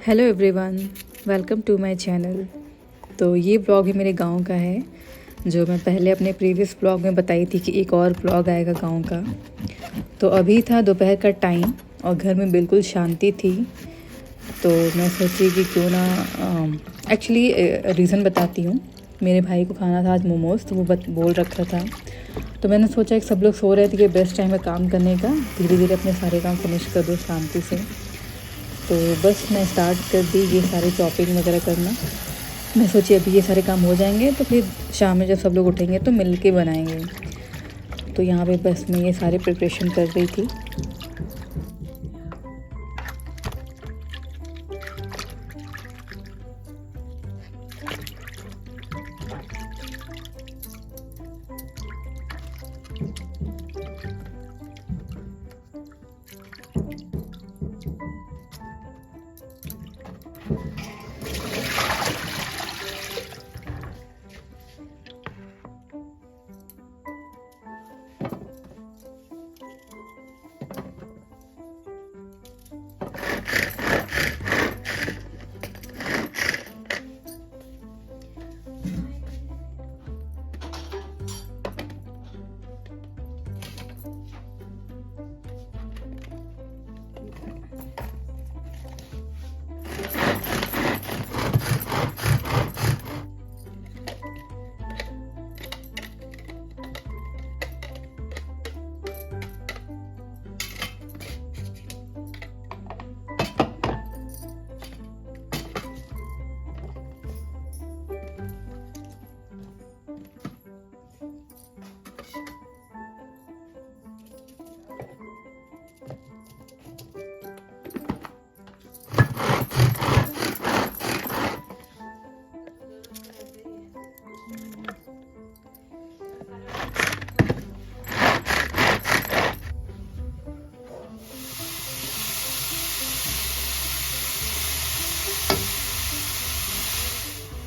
Hello everyone, welcome to my channel. तो ये blog है मेरे गांव का है, जो मैं पहले अपने प्रीवियस ब्लॉग में बताई थी कि एक और ब्लॉग आएगा गांव का। तो अभी था दोपहर का टाइम और घर में बिल्कुल शांति थी। तो मैं सोची कि क्यों ना एक्चुअली रीज़न बताती हूँ। मेरे भाई को खाना था आज मोमोज़, तो वो बोल रखा था। तो मैंने सोचा कि सब लोग सो रहे थे कि बेस्ट टाइम है काम करने का, धीरे धीरे अपने सारे काम फिनिश कर दो शांति से। तो बस मैं स्टार्ट कर दी ये सारे चॉपिंग वगैरह करना। मैं सोची अभी ये सारे काम हो जाएंगे तो फिर शाम में जब सब लोग उठेंगे तो मिल के बनाएंगे। तो यहाँ पे बस मैं ये सारे प्रिपरेशन कर रही थी।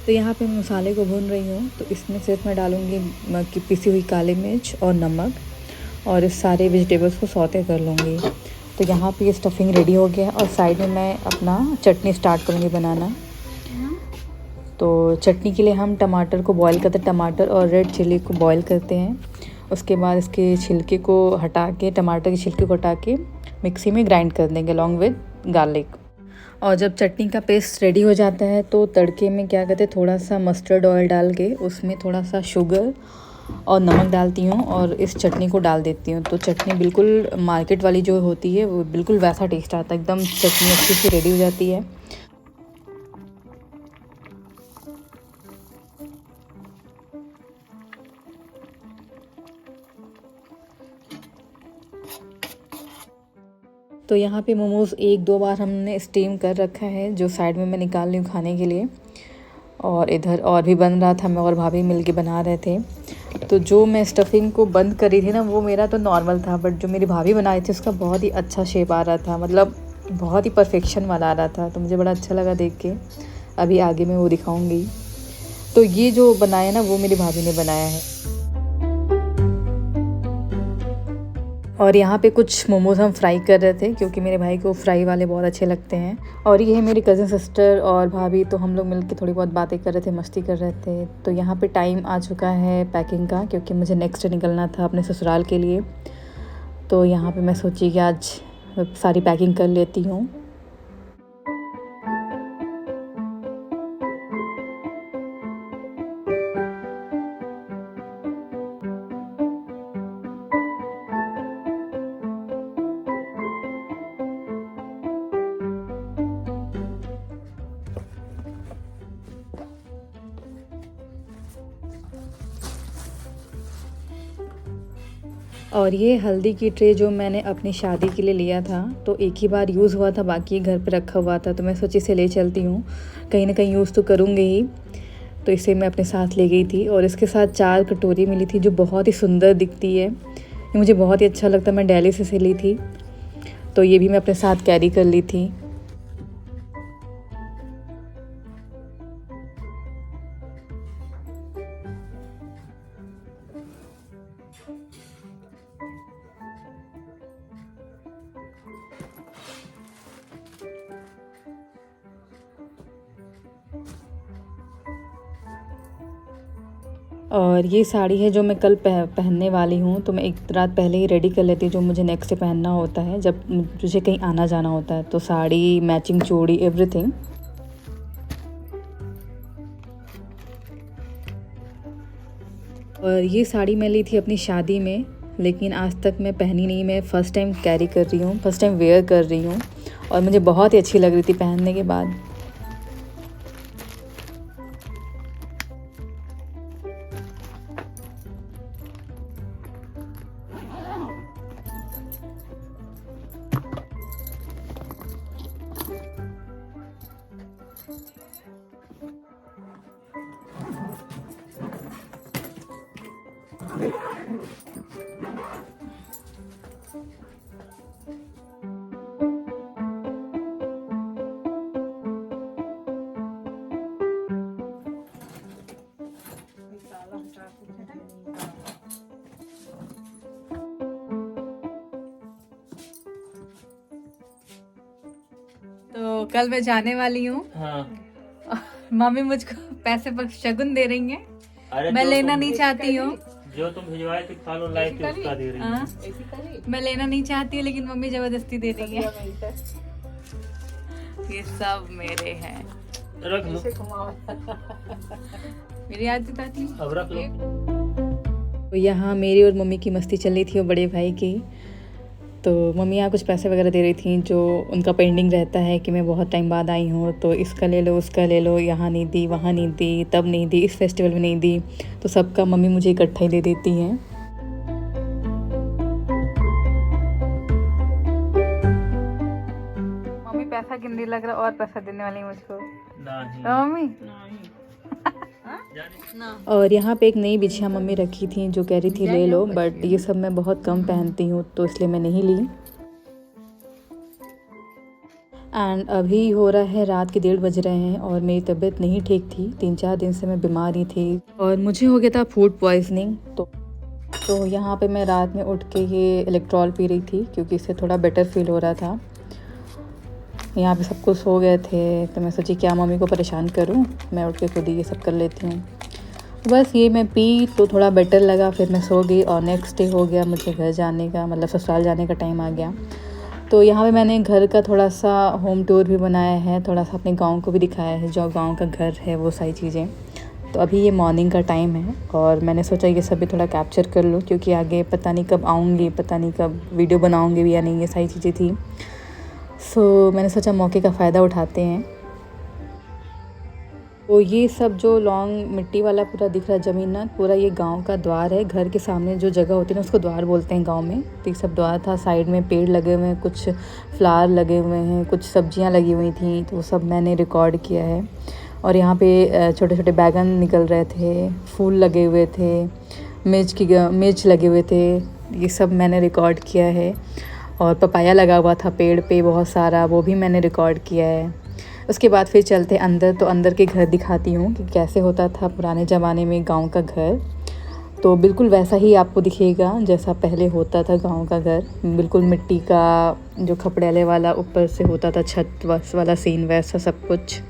तो यहाँ पे मैं मसाले को भून रही हूँ। तो इसमें सिर्फ मैं डालूँगी पिसी हुई काली मिर्च और नमक, और इस सारे वेजिटेबल्स को सौते कर लूँगी। तो यहाँ पे ये स्टफिंग रेडी हो गया और साइड में मैं अपना चटनी स्टार्ट करूँगी बनाना। तो चटनी के लिए हम टमाटर को बॉईल करते हैं, टमाटर और रेड चिली को बॉईल करते हैं। उसके बाद इसके छिलके को हटा के, टमाटर के छिलके को हटा के मिक्सी में ग्राइंड कर देंगे अलॉन्ग विद गार्लिक। और जब चटनी का पेस्ट रेडी हो जाता है तो तड़के में क्या कहते हैं, थोड़ा सा मस्टर्ड ऑयल डाल के उसमें थोड़ा सा शुगर और नमक डालती हूँ और इस चटनी को डाल देती हूँ। तो चटनी बिल्कुल मार्केट वाली जो होती है वो बिल्कुल वैसा टेस्ट आता है, एकदम चटनी अच्छी सी रेडी हो जाती है। तो यहाँ पे मोमोज़ एक दो बार हमने स्टीम कर रखा है, जो साइड में मैं निकाल रही हूँ खाने के लिए। और इधर और भी बन रहा था, मैं और भाभी मिल के बना रहे थे। तो जो मैं स्टफिंग को बंद करी थी ना, वो मेरा तो नॉर्मल था, बट जो मेरी भाभी बनाई थी उसका बहुत ही अच्छा शेप आ रहा था, मतलब बहुत ही परफेक्शन वाला आ रहा था। तो मुझे बड़ा अच्छा लगा देख के। अभी आगे मैं वो दिखाऊंगी। तो ये जो बनाया ना, वो मेरी भाभी ने बनाया है। और यहाँ पे कुछ मोमोज़ हम फ्राई कर रहे थे, क्योंकि मेरे भाई को फ्राई वाले बहुत अच्छे लगते हैं। और ये है मेरी कज़न सिस्टर और भाभी, तो हम लोग मिलके थोड़ी बहुत बातें कर रहे थे, मस्ती कर रहे थे। तो यहाँ पे टाइम आ चुका है पैकिंग का, क्योंकि मुझे नेक्स्ट निकलना था अपने ससुराल के लिए। तो यहाँ पे मैं सोची कि आज सारी पैकिंग कर लेती हूँ। और ये हल्दी की ट्रे जो मैंने अपनी शादी के लिए लिया था, तो एक ही बार यूज़ हुआ था, बाकी घर पे रखा हुआ था। तो मैं सोची इसे ले चलती हूँ, कहीं ना कहीं यूज़ तो करूँगी ही। तो इसे मैं अपने साथ ले गई थी और इसके साथ 4 कटोरी मिली थी, जो बहुत ही सुंदर दिखती है। ये मुझे बहुत ही अच्छा लगता है, मैं दिल्ली से ली थी। तो ये भी मैं अपने साथ कैरी कर ली थी। और ये साड़ी है जो मैं कल पहनने वाली हूँ, तो मैं एक रात पहले ही रेडी कर लेती हूँ जो मुझे नेक्स्ट डे पहनना होता है जब मुझे कहीं आना जाना होता है। तो साड़ी, मैचिंग चूड़ी, एवरीथिंग। और ये साड़ी मैं ली थी अपनी शादी में, लेकिन आज तक मैं पहनी नहीं। मैं फ़र्स्ट टाइम कैरी कर रही हूँ, फ़र्स्ट टाइम वेयर कर रही हूँ और मुझे बहुत ही अच्छी लग रही थी पहनने के बाद। तो कल मैं जाने वाली हूँ। हाँ। मम्मी मुझको पैसे पर शगुन दे रही हैं। अरे मैं लेना नहीं चाहती हूँ। जो तुम भिजवाए थे खालो लाइक के उसका दे रही हैं। मैं लेना नहीं चाहती हूँ लेकिन मम्मी जबरदस्ती दे रही है। ये सब मेरे हैं। रख लो। मेरी आदत आती। अब रख लो। तो यहाँ मेरी और मम्मी की मस्ती चल रही थी और बड़े भाई की। तो मम्मी यहाँ कुछ पैसे वगैरह दे रही थी जो उनका पेंडिंग रहता है कि मैं बहुत टाइम बाद आई हूँ, तो इसका ले लो, उसका ले लो, यहाँ नहीं दी, वहाँ नहीं दी, तब नहीं दी, इस फेस्टिवल में नहीं दी, तो सबका मम्मी मुझे इकट्ठा ही दे देती हैं। मम्मी पैसा गिनने लग रहा और पैसा देने वाली मुझको। मम्मी और यहाँ पे एक नई बिछिया मम्मी रखी थी जो कह रही थी ले लो, बट ये सब मैं बहुत कम पहनती हूँ तो इसलिए मैं नहीं ली। एंड अभी हो रहा है रात के 1:30 बज रहे हैं और मेरी तबीयत नहीं ठीक थी। 3-4 दिन से मैं बीमार ही थी और मुझे हो गया था फूड पॉइजनिंग। तो यहाँ पे मैं रात में उठ के ये इलेक्ट्रॉल पी रही थी क्योंकि इससे थोड़ा बेटर फील हो रहा था। यहाँ पे सब कुछ सो गए थे तो मैं सोची क्या मम्मी को परेशान करूँ, मैं उठ के खुद ही ये सब कर लेती हूँ। बस ये मैं पी तो थोड़ा बेटर लगा, फिर मैं सो गई और नेक्स्ट डे हो गया मुझे घर जाने का, मतलब ससुराल जाने का टाइम आ गया। तो यहाँ पे मैंने घर का थोड़ा सा होम टूर भी बनाया है, थोड़ा सा अपने गांव को भी दिखाया है, जो गांव का घर है वो सारी चीज़ें। तो अभी ये मॉर्निंग का टाइम है और मैंने सोचा ये सब भी थोड़ा कैप्चर कर लूँ क्योंकि आगे पता नहीं कब आऊँगी, पता नहीं कब वीडियो बनाऊँगी भी या नहीं, ये सारी चीज़ें थी। सो मैंने सोचा मौके का फ़ायदा उठाते हैं। तो ये सब जो लॉन्ग मिट्टी वाला पूरा दिख रहा है ज़मीन ना, पूरा ये गांव का द्वार है। घर के सामने जो जगह होती है ना उसको द्वार बोलते हैं गांव में। तो ये सब द्वार था, साइड में पेड़ लगे हुए हैं, कुछ फ्लावर लगे हुए हैं, कुछ सब्जियां लगी हुई थी, तो वो सब मैंने रिकॉर्ड किया है। और यहाँ पे छोटे छोटे बैगन निकल रहे थे, फूल लगे हुए थे, मिर्च लगे हुए थे, ये सब मैंने रिकॉर्ड किया है। और पपाया लगा हुआ था पेड़ पे बहुत सारा, वो भी मैंने रिकॉर्ड किया है। उसके बाद फिर चलते अंदर, तो अंदर के घर दिखाती हूँ कि कैसे होता था पुराने ज़माने में गांव का घर। तो बिल्कुल वैसा ही आपको दिखेगा जैसा पहले होता था गांव का घर, बिल्कुल मिट्टी का जो खपड़ेले वाला ऊपर से होता था छत वाला सीन, वैसा सब कुछ।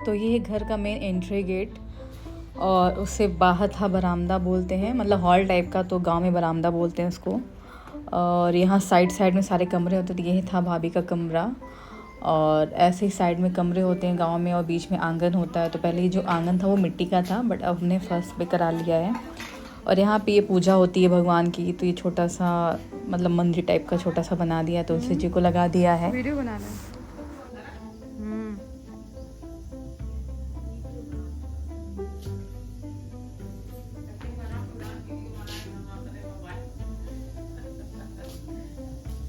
तो ये है घर का मेन एंट्री गेट और उससे बाहर था बरामदा बोलते हैं, मतलब हॉल टाइप का, तो गांव में बरामदा बोलते हैं उसको। और यहाँ साइड साइड में सारे कमरे होते थे। यही था भाभी का कमरा और ऐसे ही साइड में कमरे होते हैं गांव में और बीच में आंगन होता है। तो पहले ये जो आंगन था वो मिट्टी का था, बट अब हमने फर्श पे करा लिया है। और यहाँ पे ये पूजा होती है भगवान की, तो ये छोटा सा मतलब मंदिर टाइप का छोटा सा बना दिया, तुलसी जी को लगा दिया है। वीडियो बनाना है।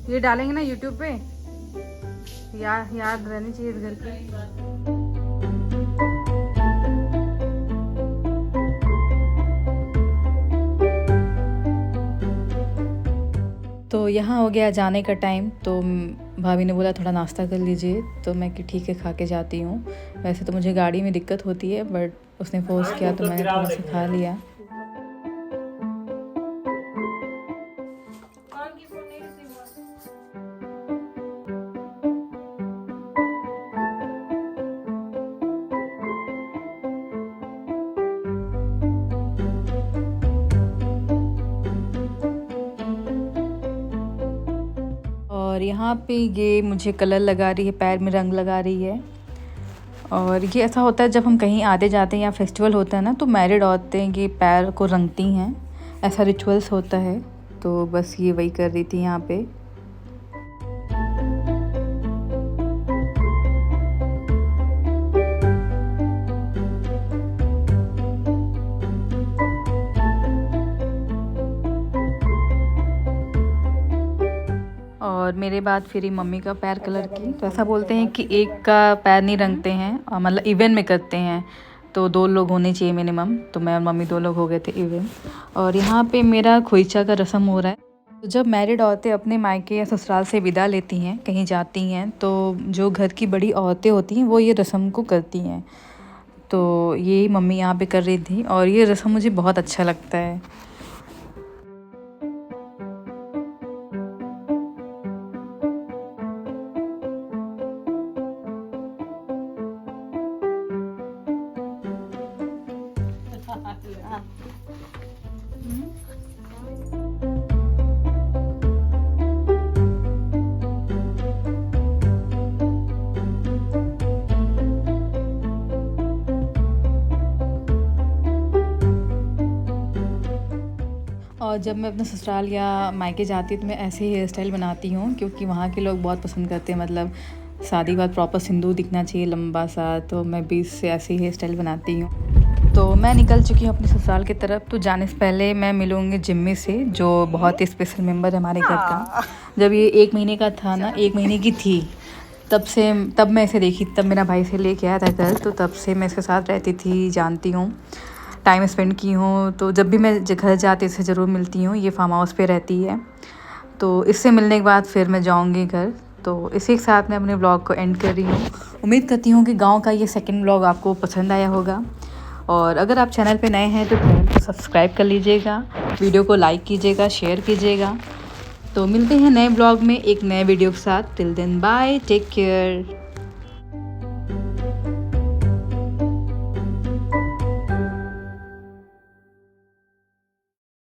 ये डालेंगे ना यूट्यूब पे, याद रहनी चाहिए इस घर की। तो यहाँ हो गया जाने का टाइम, तो भाभी ने बोला थोड़ा नाश्ता कर लीजिए, तो मैं कि ठीक है खा के जाती हूँ। वैसे तो मुझे गाड़ी में दिक्कत होती है, बट उसने फोर्स किया तो मैंने थोड़ा सा खा लिया। और यहाँ पे ये मुझे कलर लगा रही है, पैर में रंग लगा रही है। और ये ऐसा होता है जब हम कहीं आते जाते हैं या फेस्टिवल होता है ना, तो मैरिड औरतें ये पैर को रंगती हैं, ऐसा रिचुअल्स होता है। तो बस ये वही कर रही थी यहाँ पे। और मेरे बाद फिर ही मम्मी का पैर कलर की। तो ऐसा बोलते हैं कि एक का पैर नहीं रंगते हैं, मतलब इवन में करते हैं, तो 2 लोग होने चाहिए मिनिमम। तो मैं और मम्मी 2 लोग हो गए थे इवन। और यहाँ पे मेरा खोइचा का रस्म हो रहा है। तो जब मैरिड औरतें अपने मायके या ससुराल से विदा लेती हैं, कहीं जाती हैं, तो जो घर की बड़ी औरतें होती हैं वो ये रस्म को करती हैं। तो यही मम्मी यहाँ पे कर रही थी, और ये रस्म मुझे बहुत अच्छा लगता है। और जब मैं अपने ससुराल या मायके जाती हूँ तो मैं ऐसे ही हेयर स्टाइल बनाती हूँ, क्योंकि वहाँ के लोग बहुत पसंद करते हैं। मतलब शादी के बाद प्रॉपर सिंदूर दिखना चाहिए लंबा सा, तो मैं बीच से ऐसे ही हेयर स्टाइल बनाती हूँ। तो मैं निकल चुकी हूँ अपने ससुराल की तरफ। तो जाने से पहले मैं मिलूँगी जिम्मी से, जो बहुत ही स्पेशल मेम्बर है हमारे घर का। जब ये 1 महीने का था ना, 1 महीने की थी, तब मैं इसे देखी, तब मेरा भाई से लेके आया था घर। तो तब से मैं इसके साथ रहती थी, जानती हूँ, टाइम स्पेंड की हूँ। तो जब भी मैं घर जाती इससे ज़रूर मिलती हूँ। ये फार्म हाउस पे रहती है। तो इससे मिलने के बाद फिर मैं जाऊँगी घर। तो इसी के साथ मैं अपने ब्लॉग को एंड कर रही हूँ। उम्मीद करती हूँ कि गांव का ये सेकंड ब्लॉग आपको पसंद आया होगा। और अगर आप चैनल पे नए हैं तो चैनल को सब्सक्राइब कर लीजिएगा, वीडियो को लाइक कीजिएगा, शेयर कीजिएगा। तो मिलते हैं नए ब्लॉग में एक नए वीडियो के साथ। Till then bye, take care.